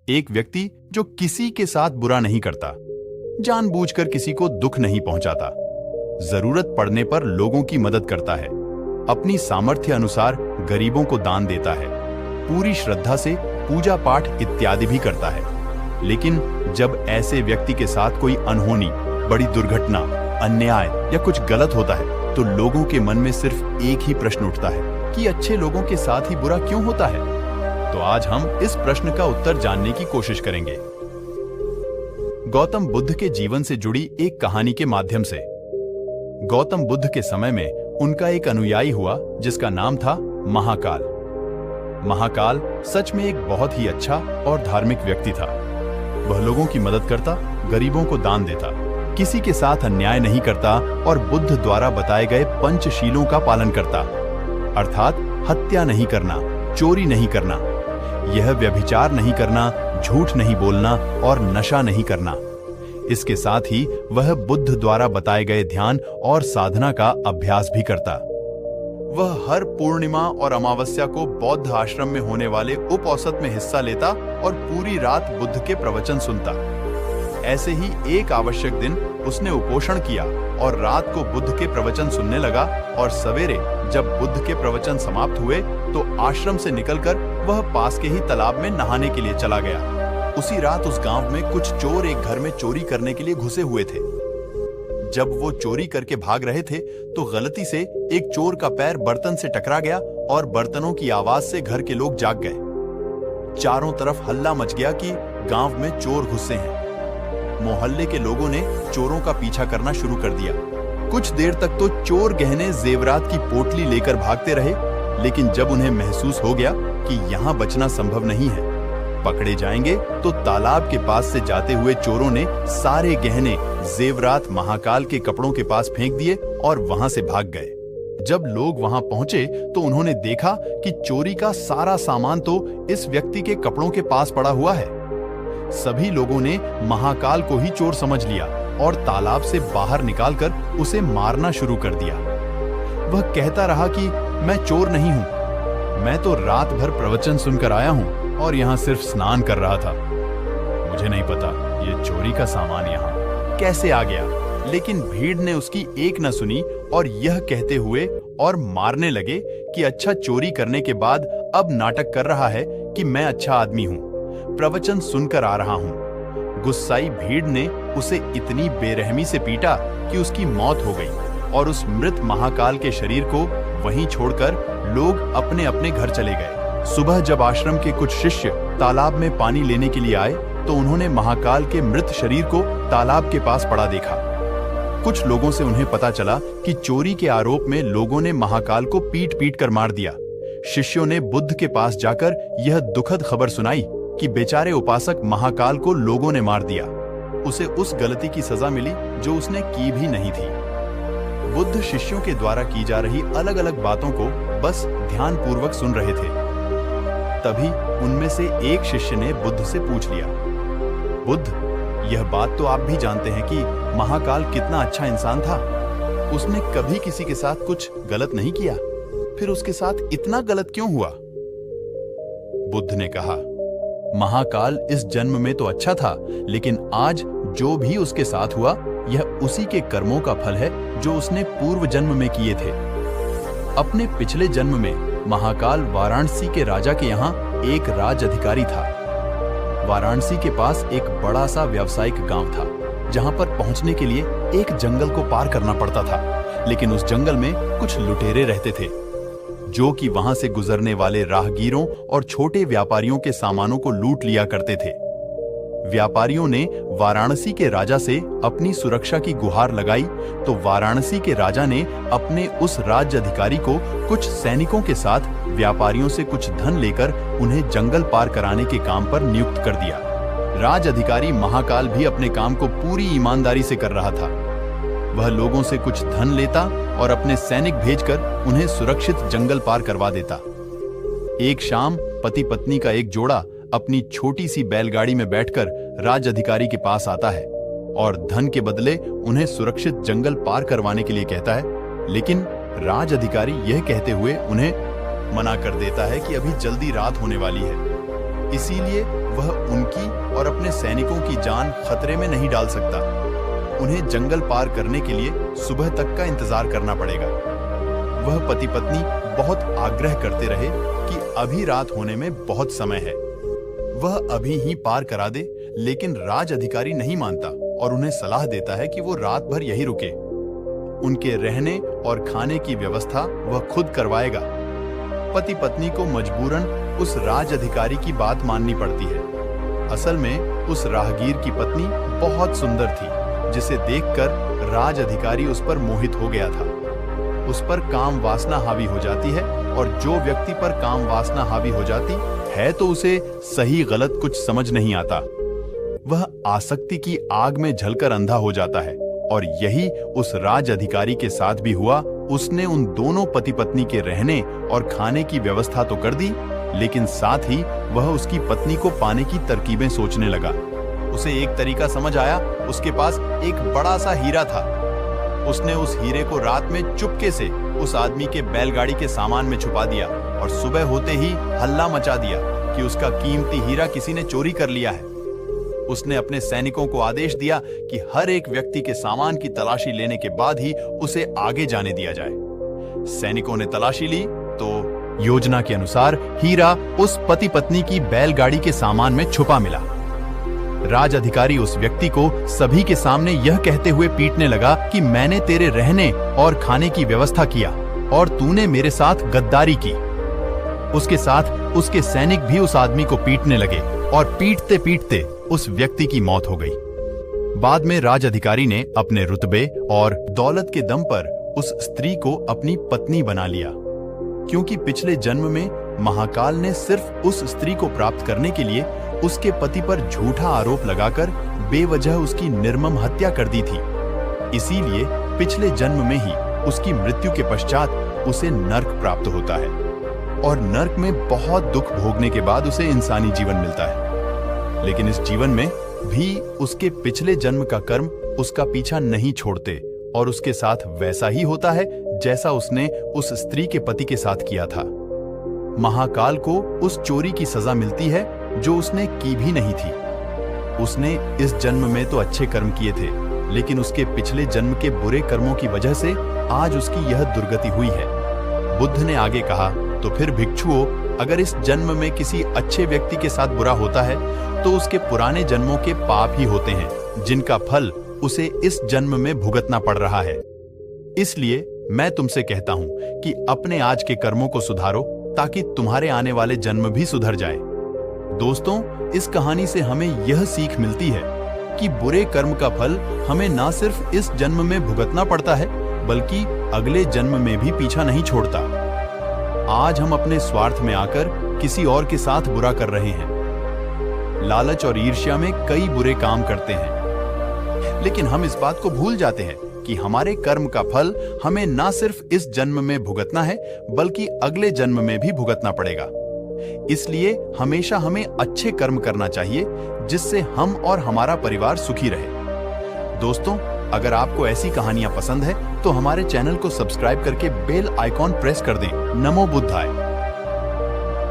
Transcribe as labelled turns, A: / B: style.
A: एक व्यक्ति जो किसी के साथ बुरा नहीं करता, जानबूझकर किसी को दुख नहीं पहुंचाता, जरूरत पड़ने पर लोगों की मदद करता है, अपनी सामर्थ्य अनुसार गरीबों को दान देता है, पूरी श्रद्धा से पूजा पाठ इत्यादि भी करता है। लेकिन जब ऐसे व्यक्ति के साथ कोई अनहोनी, बड़ी दुर्घटना, अन्याय या कुछ गलत होता है तो लोगों के मन में सिर्फ एक ही प्रश्न उठता है कि अच्छे लोगों के साथ ही बुरा क्यों होता है। तो आज हम इस प्रश्न का उत्तर जानने की कोशिश करेंगे, गौतम बुद्ध के जीवन से जुड़ी एक कहानी के माध्यम से। गौतम बुद्ध के समय में उनका एक अनुयायी हुआ जिसका नाम था महाकाल। महाकाल सच में एक बहुत ही अच्छा और धार्मिक व्यक्ति था। वह लोगों की मदद करता, गरीबों को दान देता, किसी के साथ अन्याय नहीं करता और बुद्ध द्वारा बताए गए पंचशीलों का पालन करता, अर्थात हत्या नहीं करना, चोरी नहीं करना, यह व्यभिचार नहीं करना, झूठ नहीं बोलना और नशा नहीं करना। इसके साथ ही वह बुद्ध द्वारा बताए गए ध्यान और साधना का अभ्यास भी करता। वह हर पूर्णिमा और अमावस्या को बौद्ध आश्रम में होने वाले उपौसत में हिस्सा लेता और पूरी रात बुद्ध के प्रवचन सुनता। ऐसे ही एक आवश्यक दिन उसने उपोषण किया और रात को बुद्ध के प्रवचन सुनने लगा और सवेरे जब बुद्ध के प्रवचन समाप्त हुए तो आश्रम से निकलकर वह पास के ही तालाब में नहाने के लिए चला गया। उसी रात उस गांव में कुछ चोर एक घर में चोरी करने के लिए घुसे हुए थे। जब वो चोरी करके भाग रहे थे तो गलती से एक चोर का पैर बर्तन से टकरा गया और बर्तनों की आवाज से घर के लोग जाग गए। चारों तरफ हल्ला मच गया कि गांव में चोर घुसे हैं। मोहल्ले के लोगों ने चोरों का पीछा करना शुरू कर दिया। कुछ देर तक तो चोर गहने जेवरात की पोटली लेकर भागते रहे, लेकिन जब उन्हें महसूस हो गया कि यहाँ बचना संभव नहीं है, पकड़े जाएंगे, तो तालाब के पास से जाते हुए चोरों ने सारे गहने जेवरात महाकाल के कपड़ों के पास फेंक दिए और वहां से भाग गए। जब लोग वहां पहुंचे तो उन्होंने देखा कि चोरी का सारा सामान तो इस व्यक्ति के कपड़ों के पास पड़ा हुआ है। सभी लोगों ने महाकाल को ही चोर समझ लिया और तालाब से बाहर निकालकर उसे मारना शुरू कर दिया। वह कहता रहा कि मैं चोर नहीं हूं, मैं तो रात भर प्रवचन सुनकर आया हूं और यहाँ सिर्फ स्नान कर रहा था। मुझे नहीं पता ये चोरी का सामान यहाँ कैसे आ गया। लेकिन भीड़ ने उसकी एक न सुनी और यह कहते हुए और मारने लगे कि अच्छा, चोरी करने के बाद अब नाटक कर रहा है कि मैं अच्छा आदमी हूं, प्रवचन सुनकर आ रहा हूं। गुस्साई भीड़ ने उसे इतनी बेरहमी से पीटा कि उसकी मौत हो गई और उस मृत महाकाल के शरीर को वहीं छोड़कर लोग अपने अपने घर चले गए। सुबह जब आश्रम के कुछ शिष्य तालाब में पानी लेने के लिए आए तो उन्होंने महाकाल के मृत शरीर को तालाब के पास पड़ा देखा। कुछ लोगों से उन्हें पता चला कि चोरी के आरोप में लोगों ने महाकाल को पीट पीट कर मार दिया। शिष्यों ने बुद्ध के पास जाकर यह दुखद खबर सुनाई कि बेचारे उपासक महाकाल को लोगों ने मार दिया। उसे उस गलती की सजा मिली जो उसने की भी नहीं थी। बुद्ध शिष्यों के द्वारा की जा रही अलग अलग बातों को बस ध्यानपूर्वक सुन रहे थे। तभी उनमें से एक शिष्य ने बुद्ध से पूछ लिया, बुद्ध, यह बात तो आप भी जानते हैं कि महाकाल कितना अच्छा इंसान था। उसने कभी किसी के साथ कुछ गलत नहीं किया, फिर उसके साथ इतना गलत क्यों हुआ? बुद्ध ने कहा, महाकाल इस जन्म में तो अच्छा था, लेकिन आज जो भी उसके साथ हुआ यह उसी के कर्मों का फल है जो उसने पूर्व जन्म में किए थे। अपने पिछले जन्म में महाकाल वाराणसी के राजा के यहाँ एक राज अधिकारी था। वाराणसी के पास एक बड़ा सा व्यावसायिक गांव था, जहां पर पहुंचने के लिए एक जंगल को पार करना पड़ता था। लेकिन उस जंगल में कुछ लुटेरे रहते थे जो कि वहां से गुजरने वाले राहगीरों और छोटे व्यापारियों के सामानों को लूट लिया करते थे। व्यापारियों ने वाराणसी के राजा से अपनी सुरक्षा की गुहार लगाई तो वाराणसी के राजा ने अपने उस राज्य अधिकारी को कुछ सैनिकों के साथ व्यापारियों से कुछ धन लेकर उन्हें जंगल पार कराने के काम पर नियुक्त कर दिया। राज अधिकारी महाकाल भी अपने काम को पूरी ईमानदारी से कर रहा था। वह लोगों से कुछ धन लेता और अपने सैनिक भेजकर उन्हें सुरक्षित जंगल पार करवा देता। एक शाम पति पत्नी का एक जोड़ा अपनी छोटी सी बैलगाड़ी में बैठकर राज अधिकारी के पास आता है और धन के बदले उन्हें सुरक्षित जंगल पार करवाने के लिए कहता है। लेकिन राज अधिकारी यह कहते हुए उन्हें मना कर देता है कि अभी जल्दी रात होने वाली है, इसीलिए वह उनकी और अपने सैनिकों की जान खतरे में नहीं डाल सकता। उन्हें जंगल पार करने के लिए सुबह तक का इंतजार करना पड़ेगा। वह पति पत्नी बहुत आग्रह करते रहे कि अभी रात होने में बहुत समय है, वह अभी ही पार करा दे, लेकिन राज अधिकारी नहीं मानता और उन्हें सलाह देता है कि वो रात भर यहीं रुके। उनके रहने और खाने की व्यवस्था वह खुद करवाएगा। पति पत्नी को मजबूरन उस राज अधिकारी की बात माननी पड़ती है। असल में उस राहगीर की पत्नी बहुत सुंदर थी, जिसे देखकर राज अधिकारी उस पर मोहित हो गया था। उस पर काम वासना हावी हो जाती है, और जो व्यक्ति पर काम वासना हावी हो जाती है तो उसे सही गलत कुछ समझ नहीं आता। वह आसक्ति की आग में जलकर अंधा हो जाता है, और यही उस राज अधिकारी के साथ भी हुआ। उसने उन दोनों पति पत्नी के रहने और खाने की व्यवस्था तो कर दी, लेकिन साथ ही वह उसकी पत्नी को पाने की तरकीबें सोचने लगा। उसे एक तरीका समझ आया। उसके पास एक बड़ा सा हीरा था। उसने उस हीरे को रात में चुपके से उस आदमी के बैलगाड़ी के सामान में छुपा दिया, और सुबह होते ही हल्ला मचा दिया कि उसका कीमती हीरा किसी ने चोरी कर लिया है। उसने अपने सैनिकों को आदेश दिया कि हर एक व्यक्ति के सामान की तलाशी लेने के बाद ही उसे आगे जाने दिया जाए। सैनिकों ने तलाशी ली तो योजना के अनुसार हीरा उस पति पत्नी की बैलगाड़ी के सामान में छुपा मिला। राज अधिकारी उस व्यक्ति को सभी के सामने यह कहते हुए पीटने लगा कि मैंने तेरे रहने और खाने की व्यवस्था किया और तूने मेरे साथ गद्दारी की। उसके साथ उसके सैनिक भी उस आदमी को पीटने लगे, और पीटते पीटते उस व्यक्ति की मौत हो गई। बाद में राज अधिकारी ने अपने रुतबे और दौलत के दम पर उस स्त्री को अपनी पत्नी बना लिया, क्योंकि पिछले जन्म में महाकाल ने सिर्फ उस स्त्री को प्राप्त करने के लिए उसके पति पर झूठा आरोप लगाकर बेवजह उसकी निर्मम हत्या कर दी थी। इसीलिए पिछले जन्म में ही उसकी मृत्यु के पश्चात उसे नर्क प्राप्त होता है, और नर्क में बहुत दुख भोगने के बाद उसे इंसानी जीवन मिलता है। लेकिन इस जीवन में भी उसके पिछले जन्म का कर्म उसका पीछा नहीं छोड़ते, और उसके साथ वैसा ही होता है जैसा उसने उस स्त्री के पति के साथ किया था। महाकाल को उस चोरी की सजा मिलती है जो उसने की भी नहीं थी। उसने इस जन्म में तो अच्छे कर्म किए थे, लेकिन उसके पिछले जन्म के बुरे कर्मों की वजह से आज उसकी यह दुर्गति हुई है। बुद्ध ने आगे कहा, तो फिर भिक्षुओं, अगर इस जन्म में किसी अच्छे व्यक्ति के साथ बुरा होता है तो उसके पुराने जन्मों के पाप ही होते हैं, जिनका फल उसे इस जन्म में भुगतना पड़ रहा है। इसलिए मैं तुमसे कहता हूं कि अपने आज के कर्मों को सुधारो, ताकि तुम्हारे आने वाले जन्म भी सुधर जाए। दोस्तों, इस कहानी से हमें यह सीख मिलती है कि बुरे कर्म का फल हमें ना सिर्फ इस जन्म में भुगतना पड़ता है, बल्कि अगले जन्म में भी पीछा नहीं छोड़ता। आज हम अपने स्वार्थ में आकर किसी और के साथ बुरा कर रहे हैं। लालच और ईर्ष्या में कई बुरे काम करते हैं, लेकिन हम इस बात को भूल जाते हैं कि हमारे कर्म का फल हमें ना सिर्फ इस जन्म में भुगतना है, बल्कि अगले जन्म में भी भुगतना पड़ेगा। इसलिए हमेशा हमें अच्छे कर्म करना चाहिए, जिससे हम और हमारा परिवार सुखी रहे। दोस्तों, अगर आपको ऐसी कहानियां पसंद है तो हमारे चैनल को सब्सक्राइब करके बेल आइकॉन प्रेस कर दें। नमो बुद्धाय।